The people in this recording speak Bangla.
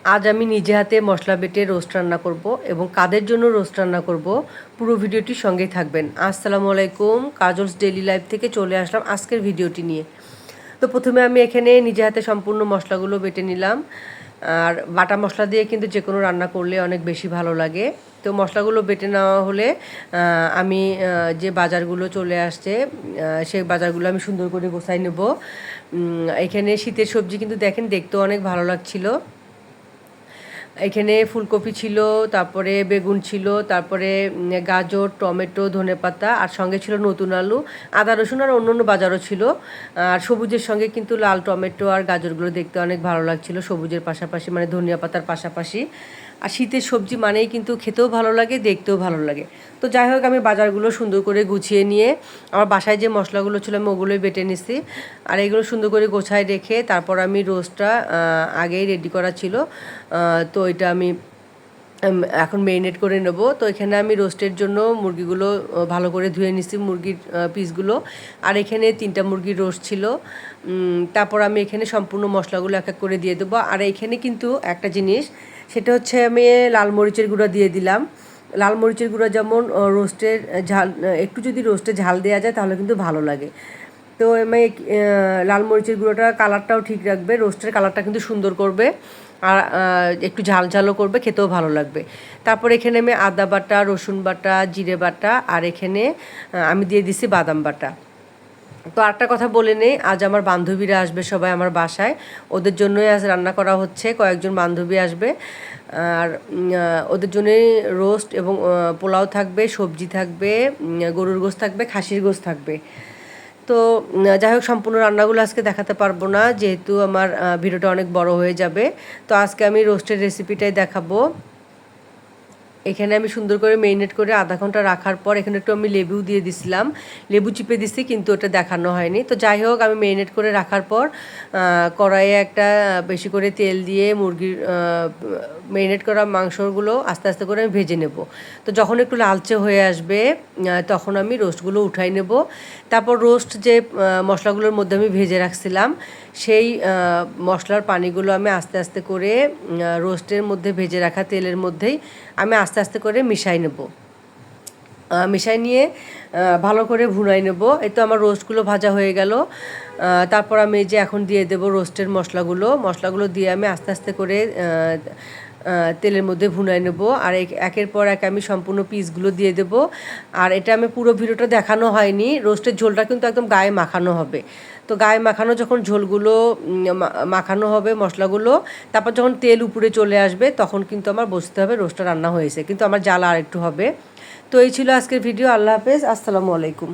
আজ আমি নিজে হাতে মশলা বেটে রোস্ট রান্না করব এবং কাদের জন্য রোস্ট রান্না করব পুরো ভিডিওটির সঙ্গেই থাকবেন। আসসালামু আলাইকুম, কাজলস ডেইলি লাইফ থেকে চলে আসলাম আজকের ভিডিওটি নিয়ে। তো প্রথমে আমি এখানে নিজে হাতে সম্পূর্ণ মশলাগুলো বেটে নিলাম। আর বাটা মশলা দিয়ে কিন্তু যে কোনো রান্না করলে অনেক বেশি ভালো লাগে। তো মশলাগুলো বেটে নেওয়া হলে আমি যে বাজারগুলো চলে আসছে সেই বাজারগুলো আমি সুন্দর করে গোছাই নেব। এখানে শীতের সবজি কিন্তু দেখেন দেখতেও অনেক ভালো লাগছিল। এখানে ফুলকপি ছিল, তারপরে বেগুন ছিল, তারপরে গাজর, টমেটো, ধনেপাতা, আর সঙ্গে ছিল নতুন আলু, আদা রসুন আর অন্য অন্য বাজারও ছিল। আর সবুজের সঙ্গে কিন্তু লাল টমেটো আর গাজরগুলো দেখতে অনেক ভালো লাগছিল, সবুজের পাশাপাশি মানে ধনিয়া পাতার পাশাপাশি। আর শীতের সবজি মানেই কিন্তু খেতেও ভালো লাগে, দেখতেও ভালো লাগে। তো যাই হোক, আমি বাজারগুলো সুন্দর করে গুছিয়ে নিয়ে আমার বাসায় যে মশলাগুলো ছিল আমি ওগুলোই বেটে নিছি। আর এগুলো সুন্দর করে গোছায় রেখে তারপর আমি রোস্টটা আগেই রেডি করা ছিল, তো এটা আমি এখন মেরিনেট করে নেব। তো এখানে আমি রোস্টের জন্য মুরগিগুলো ভালো করে ধুয়ে নিছি, মুরগির পিসগুলো। আর এখানে 3টা মুরগির রোস্ট ছিল। তারপর আমি এখানে সম্পূর্ণ মশলাগুলো এক এক করে দিয়ে দেবো। আর এখানে কিন্তু একটা জিনিস, সেটা হচ্ছে আমি লাল মরিচের গুঁড়া দিয়ে দিলাম। লাল মরিচের গুঁড়া যেমন রোস্টের ঝাল, একটু যদি রোস্টে ঝাল দেওয়া যায় তাহলে কিন্তু ভালো লাগে। তো আমি লাল মরিচের গুঁড়োটা কালারটাও ঠিক রাখবে, রোস্টের কালারটা কিন্তু সুন্দর করবে, আর একটু ঝাল ঝালও করবে, খেতেও ভালো লাগবে। তারপর এখানে আমি আদা বাটা, রসুন বাটা, জিরে বাটা, আর এখানে আমি দিয়ে দিছি বাদাম বাটা। তো আরেকটা কথা বলে নেই, আজ আমার বান্ধবীরা আসবে সবাই আমার বাসায়, ওদের জন্যই আজ রান্না করা হচ্ছে। কয়েকজন বান্ধবী আসবে, আর ওদের জন্যই রোস্ট এবং পোলাও থাকবে, সবজি থাকবে, গরুর গোশত থাকবে, খাসির গোশত থাকবে। তো যাই হোক, সম্পূর্ণ রান্নাগুলো আজকে দেখাতে পারবো না, যেহেতু আমার ভিডিওটা অনেক বড় হয়ে যাবে। তো আজকে আমি রোস্টের রেসিপিটাই দেখাবো। এখানে আমি সুন্দর করে মেরিনেট করে আধা ঘন্টা রাখার পর এখানে একটু আমি লেবু দিয়ে দিছিলাম, লেবু চিপে দিছি, কিন্তু ওটা দেখানো হয়নি। তো যাই হোক, আমি মেরিনেট করে রাখার পর কড়াইয়ে একটা বেশি করে তেল দিয়ে মুরগির মেরিনেট করা মাংসগুলো আস্তে আস্তে করে আমি ভেজে নেব। তো যখন একটু লালচে হয়ে আসবে তখন আমি রোস্টগুলো উঠাই নেব। তারপর রোস্ট যে মশলাগুলোর মধ্যে আমি ভেজে রাখছিলাম সেই মশলার পানিগুলো আমি আস্তে আস্তে করে রোস্টের মধ্যে ভেজে রাখা তেলের মধ্যেই আমি আস্তে আস্তে করে মিশাই নেব। মিশাই নিয়ে ভালো করে ভুনাই নেব। এই তো আমার রোস্টগুলো ভাজা হয়ে গেল। তারপর আমি যে এখন দিয়ে দেব রোস্টের মশলাগুলো দিয়ে আমি আস্তে আস্তে করে তেলের মধ্যে ভুনাই নেব। আর একের পর এক আমি সম্পূর্ণ পিসগুলো দিয়ে দেব। আর এটা আমি পুরো ভিডিওটা দেখানো হয়নি, রোস্টের ঝোলটা কিন্তু একদম গায়ে মাখানো হবে। তো গায়ে মাখানো যখন ঝোলগুলো মাখানো হবে মশলাগুলো, তারপর যখন তেল উপরে চলে আসবে তখন কিন্তু আমার বুঝতে হবে রোস্টটা রান্না হয়েছে, কিন্তু আমার জ্বালা আর একটু হবে। তো এই ছিল আজকের ভিডিও। আল্লাহ হাফেজ, আসসালামু আলাইকুম।